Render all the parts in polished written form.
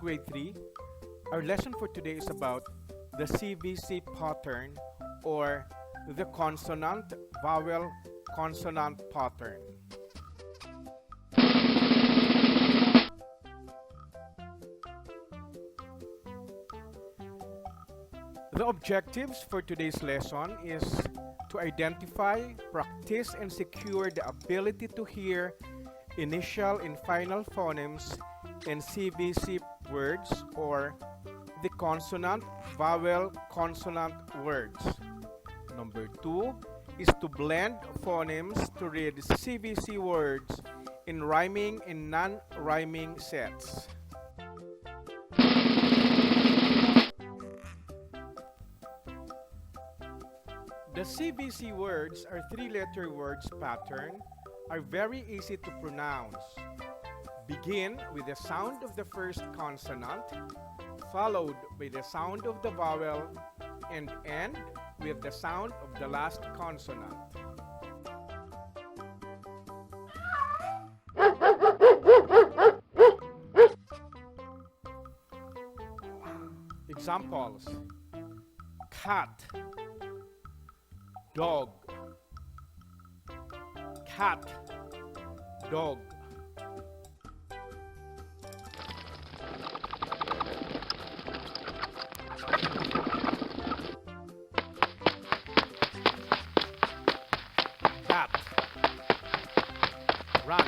grade 3. Our lesson for today is about the CVC pattern, or the consonant vowel consonant pattern. The objectives for today's lesson is to identify, practice, and secure the ability to hear initial and final phonemes in CVC words, or the consonant vowel consonant words. Number 2 is to blend phonemes to read CVC words in rhyming and non-rhyming sets. The CVC words are three-letter words pattern, are very easy to pronounce. Begin with the sound of the first consonant, followed by the sound of the vowel, and end with the sound of the last consonant. Examples: cat, dog, cat, dog. Cat, run.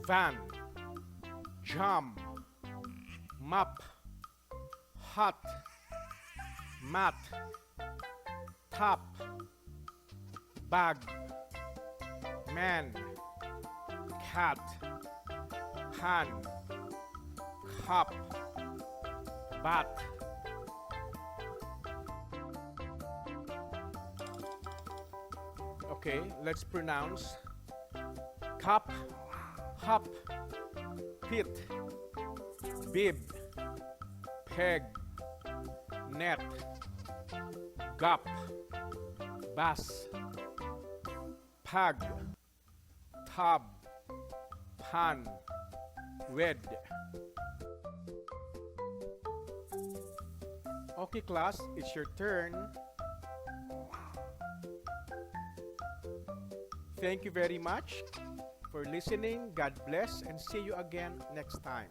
Van, jump. Map, hot, mat, top, bag, man, cat, pan, cup, bat. Okay, let's pronounce cup, hop, pit, bib, peg, net, gap, bass, pag, tub, pan, wed. Okay class, it's your turn. Thank you very much for listening. God bless, and see you again next time.